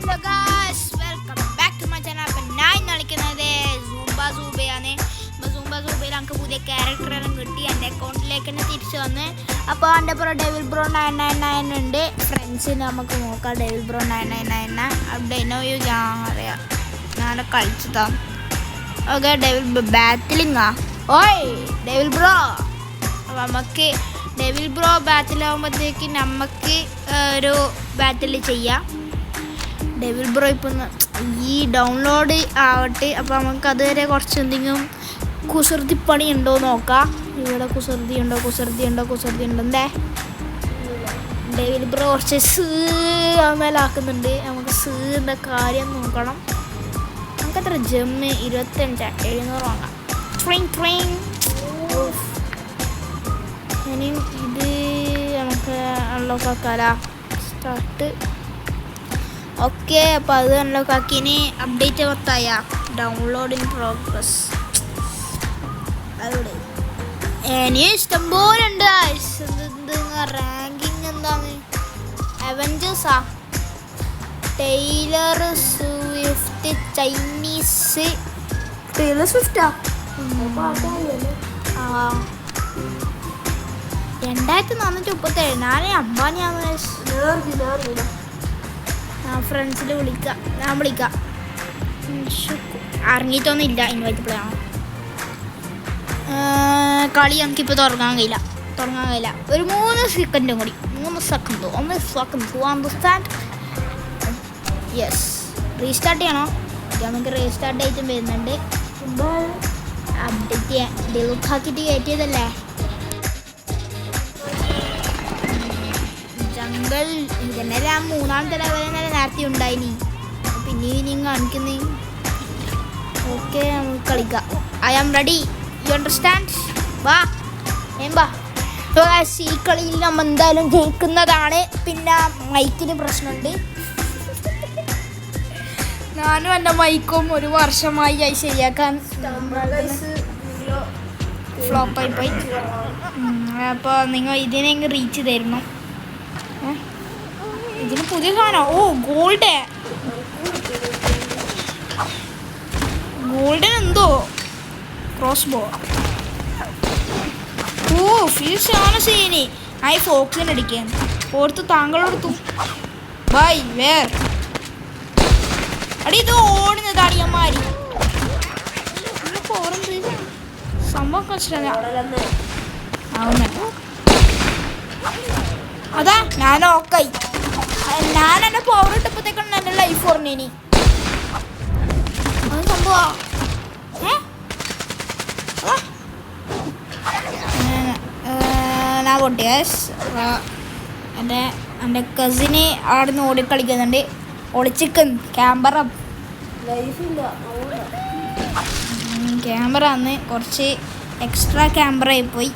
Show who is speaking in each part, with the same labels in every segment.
Speaker 1: Hello guys, welcome back to my channel. അപ്പം ഞാൻ ഇന്ന് കളിക്കുന്നത് സൂബയാണ്. അപ്പോൾ സൂബയിൽ നമുക്ക് പുതിയ ക്യാരക്ടറെല്ലാം കിട്ടി. എൻ്റെ അക്കൗണ്ടിലേക്ക് തന്നെ തിരിച്ചു വന്ന്. അപ്പോൾ എൻ്റെ പുറം ഡെവിൽ ബ്രോ 999 ഉണ്ട്. ഫ്രണ്ട്സിന് നമുക്ക് നോക്കാം. ഡെവിൽ ബ്രോ 999 അവിടെ അറിയാം, ഞാൻ കളിച്ചതാണ്. Okay, devil ബാറ്റിലിങ്ങാ. ഓയ് ഡെവിൽ ബ്രോ, അപ്പോൾ നമുക്ക് ഡെവിൽ ബ്രോ ബാറ്റിലാകുമ്പോഴത്തേക്ക് നമുക്ക് ഒരു ബാറ്റിൽ ചെയ്യാം. ഡെവിൽ ബ്രോ ഇപ്പം ഈ ഡൗൺലോഡ് ആവട്ടെ. അപ്പോൾ നമുക്ക് അതുവരെ കുറച്ച് എന്തെങ്കിലും കുസൃതിപ്പണി ഉണ്ടോ നോക്കാം. ഇവിടെ കുസൃതി ഉണ്ടോ എന്തേ ഡെവിൽ ബ്രോ കുറച്ച് മേലാക്കുന്നുണ്ട്. നമുക്ക് എന്ന കാര്യം നോക്കണം. നമുക്കത്ര ജമ്മ് 25,700 വാങ്ങാം. ഇനിയും ഇത് നമുക്ക് അൺലോക്ക് ആക്കാലോ. സ്റ്റാർട്ട്. ഓക്കെ, അപ്പോൾ അത് അൺലോക്ക് ആക്കി. ഇനി അപ്ഡേറ്റ് മൊത്തമായ ഡൗൺലോഡ് ഇൻ പ്രോഗ്രസ്. അവിടെ ഇനി ഇഷ്ടംപോലെ ഉണ്ട്. റാങ്കിങ് എന്താണ്? അവഞ്ചേഴ്സാ, ടൈലർ സ്വിഫ്റ്റ്, ചൈനീസ് ടൈലർ സ്വിഫ്റ്റാ. 2437. ഞാൻ അമ്പാനിയാന്ന് ഫ്രണ്ട്സിൽ വിളിക്കാം. ഞാൻ വിളിക്കാം. ഇറങ്ങിയിട്ടൊന്നുമില്ല. ഇൻവൈറ്റ് പ്ലേ ആണ്. കളി നമുക്കിപ്പോൾ തുടങ്ങാൻ കഴിയില്ല. ഒരു 3 സെക്കൻഡും കൂടി. 1 സെക്കൻഡ്. അണ്ടർസ്റ്റാൻഡ്? യെസ്. റീസ്റ്റാർട്ട് ചെയ്യണോ? നമുക്ക് റീസ്റ്റാർട്ട് ആയിട്ടും വരുന്നുണ്ട്. അപ്ഡേറ്റ് ചെയ്യാൻ ഡെലുക്ക് ആക്കിയിട്ട് കയറ്റിയതല്ലേ. ജംഗിൾ ഇതന്നെ 3ാമത്തെ ലെവലിൽ നേരത്തെ ഉണ്ടായിനി. പിന്നെയും കാണിക്കുന്നേ. ഓക്കെ, നമുക്ക് കളിക്കാം. I am ready. You understand? വാ. ഈ കളിയിൽ നമ്മൾ എന്തായാലും ജയിക്കുന്നതാണ്. പിന്നെ മൈക്കിന് പ്രശ്നമുണ്ട്. ഞാനും എൻ്റെ മൈക്കും ഒരു വർഷമായി ശരിയാക്കാൻ ഫ്ലോപ്പായി പോയി. അപ്പോൾ നിങ്ങൾ ഇതിനെ റീച്ച് തരണം. ഇതിന് പുതിയ സാധനം. ഓ, ഗോൾഡൻ എന്തോ ക്രോസ് ബോ. ഓ, ഫീൽസ് ആണ് സീനി. ഫോക്സിന് അടിക്കാൻ ഓർത്ത് താങ്കളോടത്തു. ബൈ വേർ അടി. ഇത് ഓടുന്നത് അടിയന്മാരി. സംഭവം കഷ്ടമാണ്. അതാ ഞാൻ ഓക്കായി. ഞാൻ എൻ്റെ പവർ ഇട്ടപ്പോഴത്തേക്കാണ് എൻ്റെ ലൈഫ് ഓർമ്മേനി. അത് സംഭവ ഞാൻ പൊട്ടിയ എൻ്റെ കസിന് അവിടെ നിന്ന് ഓടിക്കളിക്കുന്നുണ്ട്. ഒളിച്ചിക്കൻ ക്യാമറ അന്ന് കുറച്ച് എക്സ്ട്രാ ക്യാമറ ആയിപ്പോയി.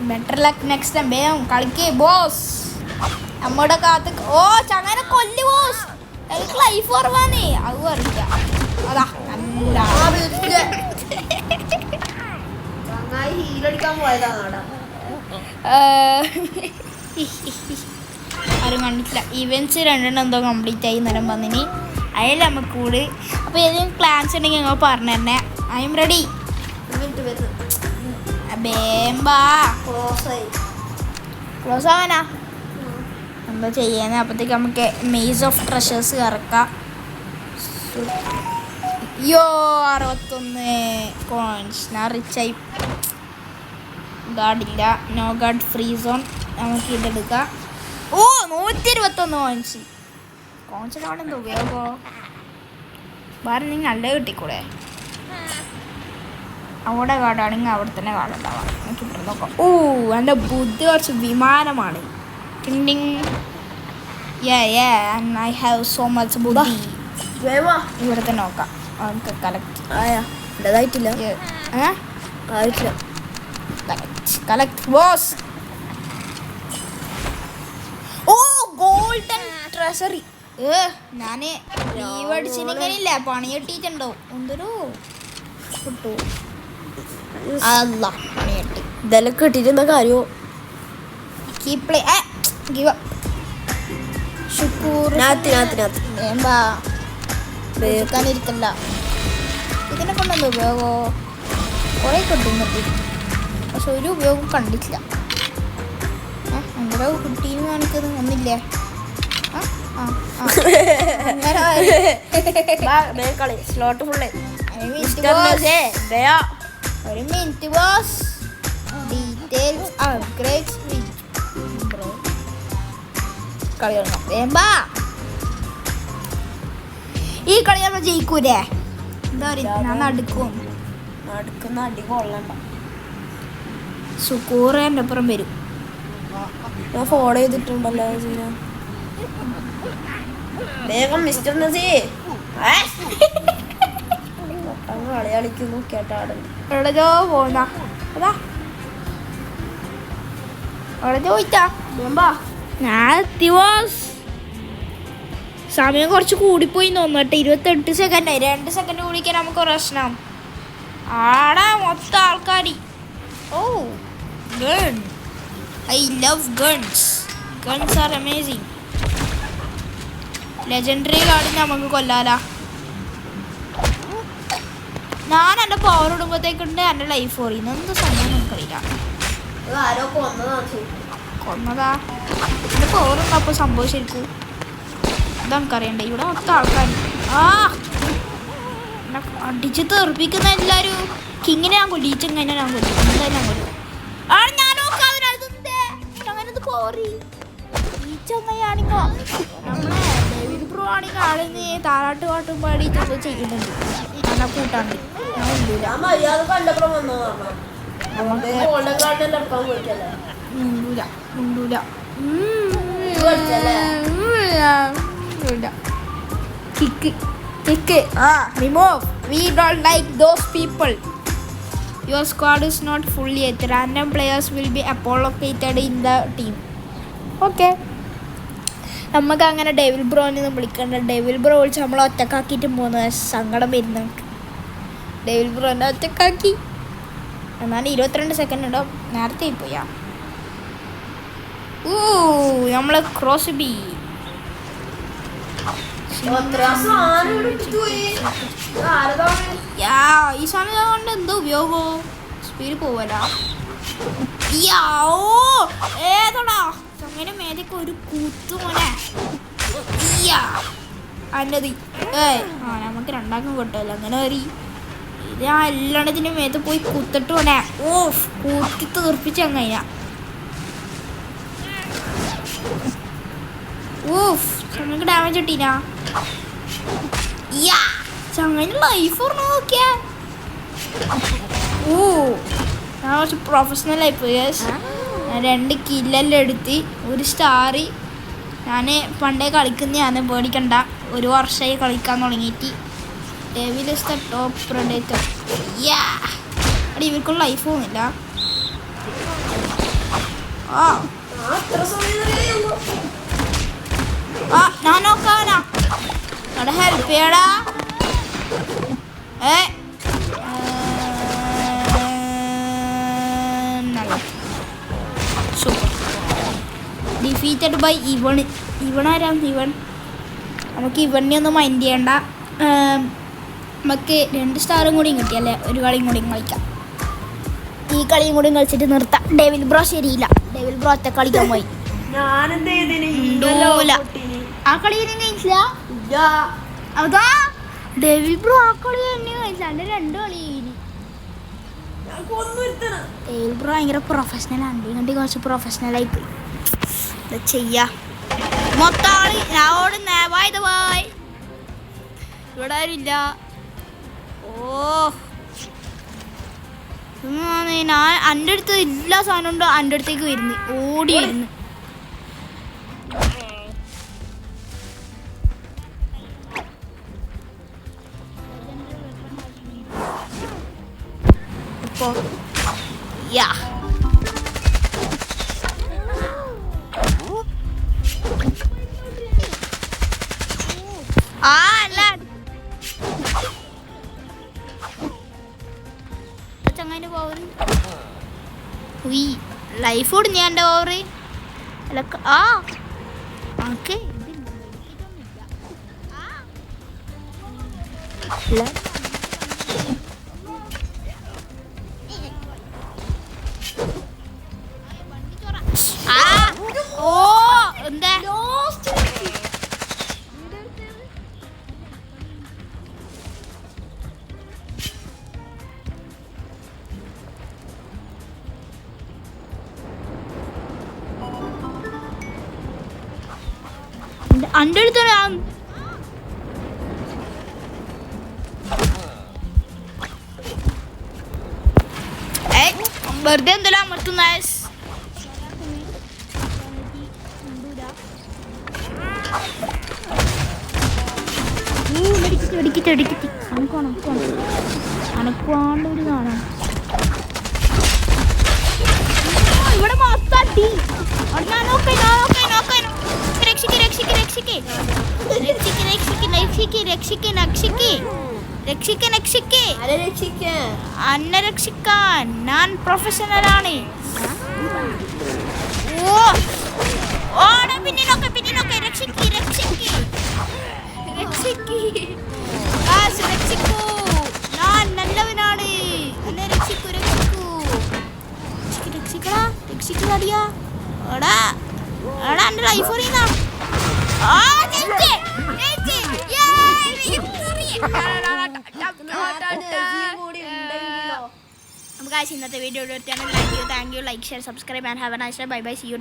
Speaker 1: Better luck next time. വേഗം കളിക്കേ ബോസ്. നമ്മുടെ കാത്ത്. ഓ, ചങ്ങനെ കൊല്ലു ബോസ്. എനിക്ക് ലൈഫ് കുറവാന്നേ. അത് അറിയിക്കാം. അതാ ആരും കണ്ടിട്ടില്ല. ഇവൻറ്റ്സ് 2 എന്തോ കംപ്ലീറ്റ് ആയി നേരം വന്നിനി. അതിൽ നമുക്ക് കൂടി. അപ്പോൾ ഏതെങ്കിലും പ്ലാൻസ് ഉണ്ടെങ്കിൽ ഞങ്ങൾ പറഞ്ഞു തന്നെ. I am ready. ക്ലോസ് ആവാനാ എന്താ ചെയ്യുന്നത്? അപ്പോഴത്തേക്ക് നമുക്ക് മെയ്സ് ഓഫ് ട്രഷേഴ്സ് ഇറക്കാം. 61 കോയിൻസ്. ഞാൻ റിച്ചായി. ഗാർഡില്ല. No guard free zone. നമുക്ക് ഇതെടുക്കാം. ഓ, 121 കോയിൻസിന് അവിടെ എന്താ ഉപയോഗമോ? വേറെ നിങ്ങൾ നല്ല കിട്ടിക്കൂടെ? അവിടെ കാർഡാണെങ്കിൽ അവിടെ തന്നെ കാർഡുണ്ടാവാം. നമുക്ക് ഇവിടെ നോക്കാം. ഓ, എൻ്റെ ബുദ്ധി കുറച്ച് വിമാനമാണ്. ഐ ഹാവ് സോ മച്ച് ബുദ്ധി. ഇവിടെ തന്നെ നോക്കാം. നമുക്ക് കളക്ട് ബോസ്. ഓ, ഗോൾഡൻ ട്രഷറി. ഞാൻ ലീവ് അടിച്ചിട്ടില്ല. പണി കിട്ടിയിട്ടുണ്ടോ? എന്തൊരു കിട്ടൂ. അല്ല, പണി കിട്ടി.
Speaker 2: ഇതെല്ലാം കിട്ടിയിട്ടെന്താ കാര്യമോ?
Speaker 1: Keep play. Give up. Shukkur വേമ്പാ വെക്കാനിരിക്കല്ല. ഇതിനെ കൊണ്ടെന്ത് ഉപയോഗമോ? കുറേ കിട്ടുന്നുണ്ട്, പക്ഷെ ഒരു ഉപയോഗം കണ്ടിട്ടില്ല. എന്തോ കുട്ടീന്ന് കാണിക്കുന്നത് ഒന്നില്ലേ?
Speaker 2: സ്ലോട്ട് ഫുള്ള്
Speaker 1: ഒരു മിനിറ്റ് ബോസ്. ഡീറ്റെയിൽസ് അപ്ഗ്രേഡ്സ് കളി തുടങ്ങാം. വേമ്പാ ഈ കളി നമ്മൾ ജയിക്കൂലേ? എന്താ പറയുക, ഞാൻ നടക്കും.
Speaker 2: നടക്കുന്ന അടി കൊള്ളണ്ട.
Speaker 1: സുക്കൂർ എൻ്റെ അപ്പുറം വരും.
Speaker 2: ഞാൻ ഫോളോ ചെയ്തിട്ടുണ്ടല്ലോ. വേഗം മിസ്റ്റർ നസീ കളി കളിക്കുന്നു കേട്ടാടുന്നു.
Speaker 1: എവിടെയോ പോന്നാ അതാ അവിടെ ചോദിച്ചാ വേമ്പാ. ഞാൻ ദിവസ് സമയം കുറച്ച് കൂടിപ്പോയി തോന്നട്ടെ. 28 സെക്കൻഡായി. 2 സെക്കൻഡ് കൂടിക്കാൻ നമുക്ക് പ്രശ്നം. ആടാ മൊത്തം ആൾക്കാർ. Oh gun, I love guns. Guns are amazing. Legendary card നമുക്ക് കൊല്ലാലാ. ഞാൻ എൻ്റെ പവർ ഇടുമ്പോഴത്തേക്കുണ്ട് എൻ്റെ ലൈഫ് കുറയുന്നു. എന്ത് സമയം നമുക്കറിയില്ല.
Speaker 2: ആരോ
Speaker 1: കൊന്നതാ എൻ്റെ പവറുണ്ട്. അപ്പോൾ സംഭവിച്ചിരിക്കും. ഇതറിയണ്ടേ? ഇവിടെ മൊത്തം ആൾക്കാർ. അടിച്ച് തെറിപ്പിക്കുന്ന എല്ലാവരും. കിങ്ങിനെ ഞാൻ കൊല്ലി, ചെങ്ങനെ ഞാൻ കൊല്ലി, എന്തായാലും ഞാൻ കൊല്ലും. അങ്ങനത് പോറി ഈ ചങ്ങയാണിങ്ങോ. നമ്മളെ ഡേവിഡ് ബ്രോ ആണെങ്കിൽ ആളിന് താരാട്ട് പാട്ടും പാടി ഇതൊക്കെ ചെയ്യുന്നുണ്ട്. ഞാൻ കൂട്ടാണ്ട് മുണ്ടൂല. Kick. Remove. We don't like those people. Your squad is not full yet. Random players will be allocated in the team. Okay. നമുക്ക് അങ്ങനെ ഡെവിൽ ബ്രോനെ വിളിക്കണ്ട. ഡെവിൽ ബ്രോ വിളിച്ച് നമ്മളെ ഒറ്റക്കാക്കിയിട്ട് പോകുന്ന സങ്കടം വരുന്ന നമുക്ക്. ഡെവിൽ ബ്രോനെ ഒറ്റക്കാക്കി. എന്നാലും 22 സെക്കൻഡ് ഉണ്ടാവും. നേരത്തെ പോയാ. നമ്മളെ ക്രോസ് ബി ഈ സാധനം കൊണ്ട് എന്തോ ഉപയോഗമോ? സ്പീഡ് പോവല്ല. ഏതോടാ അങ്ങനെ മേലേക്ക് ഒരു കൂത്തു മോനെ. അതിൻ്റെ നമുക്ക് രണ്ടാക്കും കിട്ടുമല്ലോ. അങ്ങനെ വരി. ഇത് ആ എല്ലാത്തിൻ്റെ മേത്ത് പോയി കുത്തിട്ട് പോണേ. കൂത്തി തീർപ്പിച്ച് അങ്ങനെ. ചങ്ങക്ക് ഡാമേജ് കിട്ടീനാ. ചങ്ങനെ ലൈഫ് പറഞ്ഞു നോക്കിയാ. ഞാൻ കുറച്ച് പ്രൊഫഷണൽ ആയിപ്പോയി. ഞാൻ 2 കില്ലെല്ലാം എടുത്ത് 1 സ്റ്റാർ. ഞാൻ പണ്ടേ കളിക്കുന്നതാണ്, പേടിക്കണ്ട. 1 വർഷമായി കളിക്കാൻ തുടങ്ങിയിട്ട്. Devil is the top predator. അടി ഇവർക്കുള്ള ലൈഫ് പോകുന്നില്ല. ഞാൻ നോക്കാനാ അവിടെ ഹെൽപ്പ് ചെയ്യടാ. സൂപ്പർ. ഡിഫീറ്റഡ് ബൈ ഇവണാരാ? നമുക്ക് ഇവണിനെ ഒന്നും മൈൻഡ് ചെയ്യണ്ട. നമുക്ക് 2 സ്റ്റാറും കൂടി കിട്ടിയല്ലേ. 1 കളിയും കൂടി കളിക്കാം. ഈ കളിയും കൂടി കളിച്ചിട്ട് നിർത്താം. ഡെവിൽ ബ്രോ ശരിയില്ല. ഡെവിൽ ബ്രോ ഒറ്റ കളിക്കാൻ പോയി. ആ കളി കഴിച്ചില്ല. അതാ ഡെവിൽ ബ്രോ ആ കളി തന്നെ കഴിച്ചില്ല. എൻ്റെ 2 കളി കഴിഞ്ഞു. ഡെവിൽ ബ്രോ ഭയങ്കര പ്രൊഫഷണലാണ്. ഇങ്ങോട്ട് കുറച്ച് പ്രൊഫഷണലായി പോയി. എന്താ ചെയ്യാ? മൊത്തം ആള് ഞാൻ ഓടുന്നേ. വായ് ഇവിടെ ആരുമില്ല. ഞാൻ എൻ്റെ അടുത്ത് എല്ലാ സാധനം ഉണ്ടോ എൻ്റെ അടുത്തേക്ക് വരുന്നു. ഓടി വരുന്നു. ചങ്ങാൻ്റെ പവർ ലൈഫ് ഓടി ഞാൻ എൻ്റെ പവർ ഓക്കെ. ഓ എന്താ അന്റെ അടുത്ത് വെറുതെ എന്തെല്ലാം അമർത്തുന്ന അനക്കുവാണ്ട് കാണാം ഇവിടെ മൊത്തടി അന്നെ രക്ഷിക്കാൻ ഞാൻ പ്രൊഫഷണലാണ്. പിന്നിലൊക്കെ രക്ഷിക്കൂ ഞാൻ നല്ലവനാണ്. എന്നെ രക്ഷിക്കടിയാ എടാ എന്റെ ലൈഫ് അറിയുന്ന നമുക്ക് ഇന്നത്തെ video thank you like share subscribe and have a nice day. Bye bye see U.